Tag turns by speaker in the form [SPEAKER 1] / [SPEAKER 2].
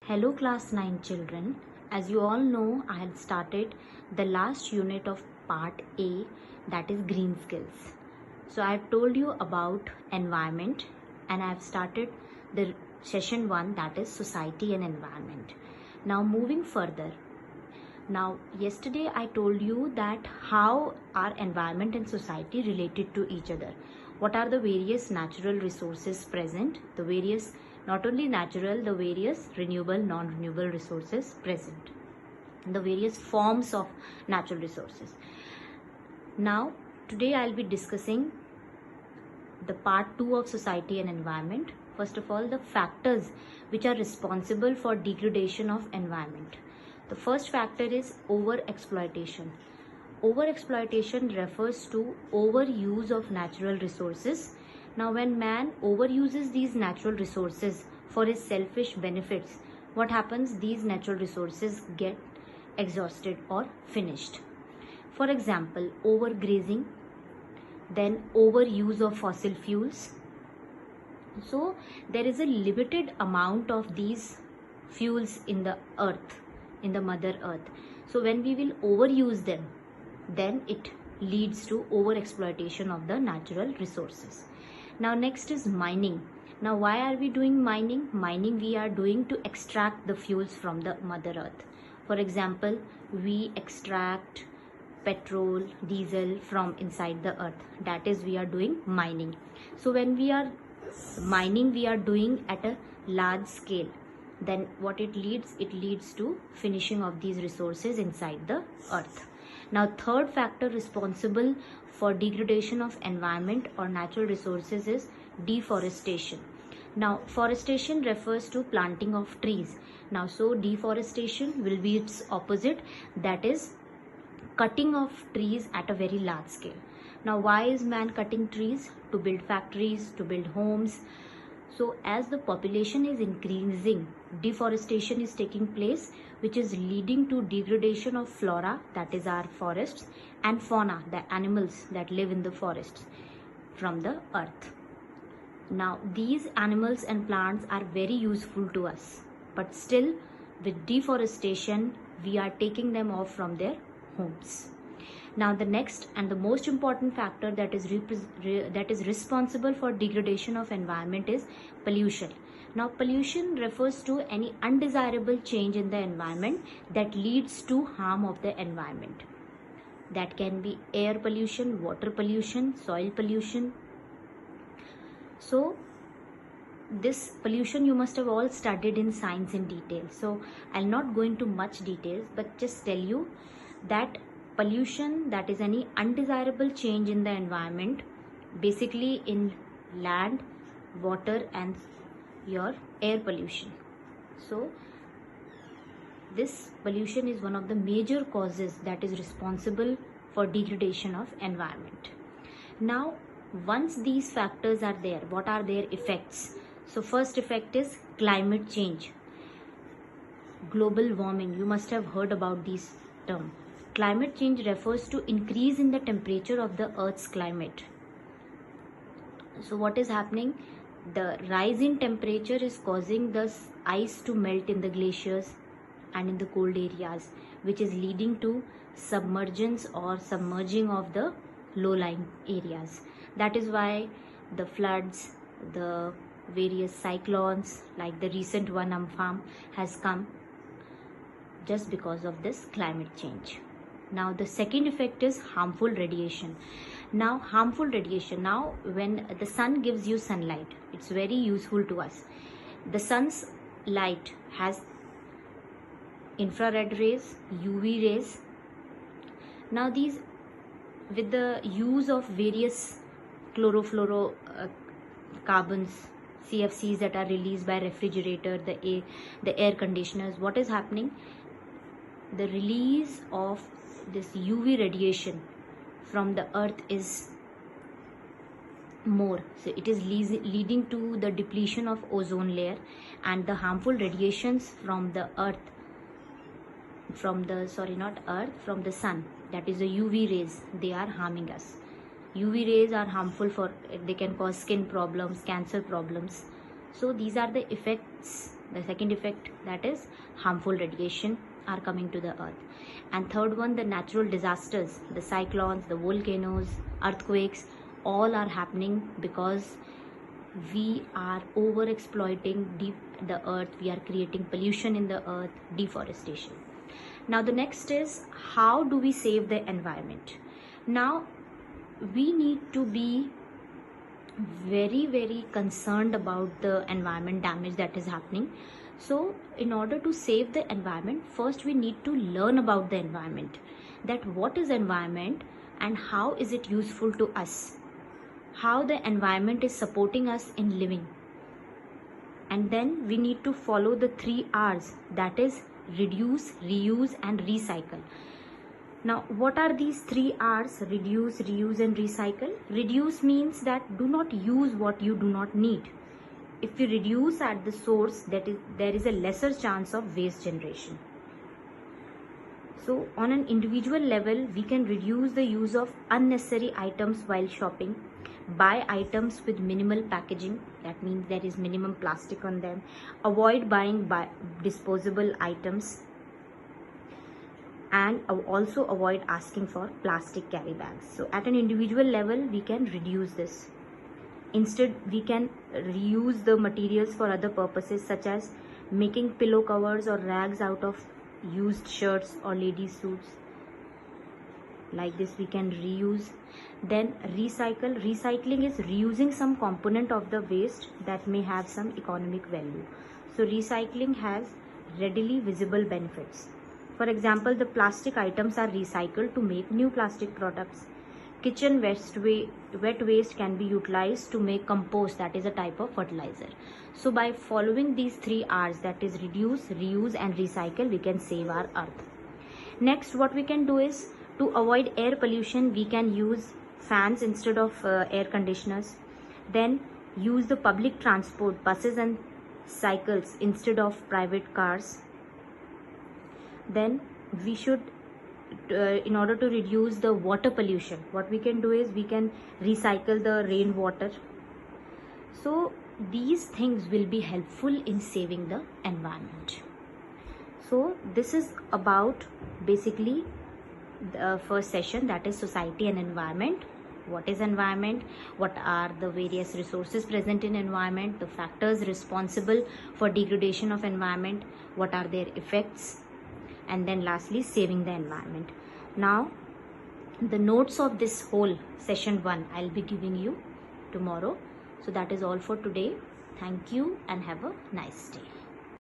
[SPEAKER 1] Hello class 9 children. As you all know, I had started the last unit of part A, that is green skills. So I have told you about environment and I have started the session 1, that is society and environment. Now moving further. Now yesterday I told you that how are environment and society related to each other. What are the various natural resources present, the various not only natural, the various renewable, non-renewable resources present, the various forms of natural resources. Now today I'll be discussing the part 2 of society and environment. First of all, the factors which are responsible for degradation of environment. The first factor is over-exploitation. Over-exploitation refers to overuse of natural resources. Now when man overuses these natural resources for his selfish benefits, what happens? These natural resources get exhausted or finished. For example, overgrazing, then overuse of fossil fuels. So there is a limited amount of these fuels in the earth, in the mother earth. So when we will overuse them, then it leads to overexploitation of the natural resources. Now next is mining. Now why are we doing mining? Mining we are doing to extract the fuels from the mother earth. For example, we extract petrol, diesel from inside the earth. That is, we are doing mining. So when we are mining, we are doing at a large scale. Then what it leads? It leads to finishing of these resources inside the earth. Now third factor responsible for degradation of environment or natural resources is deforestation. Now forestation refers to planting of trees. Now so deforestation will be its opposite, that is cutting of trees at a very large scale. Now why is man cutting trees? To build factories, to build homes. So as the population is increasing, deforestation is taking place, which is leading to degradation of flora, that is our forests, and fauna, the animals that live in the forests, from the earth. Now these animals and plants are very useful to us, but still with deforestation we are taking them off from their homes. Now the next and the most important factor that is responsible for degradation of environment is pollution. Now pollution refers to any undesirable change in the environment that leads to harm of the environment. That can be air pollution, water pollution, soil pollution. So this pollution you must have all studied in science in detail. So I'll not go into much details, but just tell you that pollution, that is any undesirable change in the environment, basically in land, water and your air pollution. So this pollution is one of the major causes that is responsible for degradation of environment. Now once these factors are there, what are their effects? So first effect is climate change, global warming. You must have heard about this term. Climate change refers to increase in the temperature of the earth's climate. So what is happening? The rise in temperature is causing the ice to melt in the glaciers and in the cold areas, which is leading to submergence or submerging of the low-lying areas. That is why the floods, the various cyclones like the recent one Amphan has come just because of this climate change. Now the second effect is harmful radiation. Now harmful radiation, now when the sun gives you sunlight, it's very useful to us. The sun's light has infrared rays, UV rays. Now these, with the use of various chlorofluorocarbons, CFCs that are released by refrigerator, the air conditioners, what is happening? The release of this UV radiation from the earth is more, so it is leading to the depletion of ozone layer, and the harmful radiations from the earth, from the sun, that is the UV rays, they are harming us. UV rays are harmful for, they can cause skin problems, cancer problems. So these are the effects The second effect, that is harmful radiation are coming to the earth. And third one, the natural disasters, the cyclones, the volcanoes, earthquakes, all are happening because we are over exploiting the earth. We are creating pollution in the earth, deforestation. Now the next is, how do we save the environment? Now we need to be very concerned about the environment damage that is happening. So in order to save the environment, first we need to learn about the environment, that what is environment and how is it useful to us, how the environment is supporting us in living. And then we need to follow the 3 R's, that is reduce, reuse and recycle. Now what are these 3 R's? Reduce, reuse and recycle. Reduce means that do not use what you do not need. If you reduce at the source, there is a lesser chance of waste generation. So on an individual level, we can reduce the use of unnecessary items while shopping. Buy items with minimal packaging, that means there is minimum plastic on them. Avoid buying disposable items, and also avoid asking for plastic carry bags. So at an individual level, we can reduce this. Instead, we can reuse the materials for other purposes, such as making pillow covers or rags out of used shirts or ladies' suits. Like this we can reuse. Then recycle. Recycling is reusing some component of the waste that may have some economic value. So recycling has readily visible benefits. For example, the plastic items are recycled to make new plastic products. Kitchen wet waste can be utilized to make compost, that is a type of fertilizer. So by following these 3 R's, that is reduce, reuse and recycle, we can save our earth. Next, what we can do is, to avoid air pollution, we can use fans instead of air conditioners. Then use the public transport, buses and cycles instead of private cars. Then we should, in order to reduce the water pollution, what we can do is we can recycle the rainwater. So these things will be helpful in saving the environment. So this is about basically the first session, that is society and environment. What is environment? What are the various resources present in environment? The factors responsible for degradation of environment. What are their effects? And then lastly, saving the environment. Now the notes of this whole session 1 I'll be giving you tomorrow. So that is all for today. Thank you and have a nice day.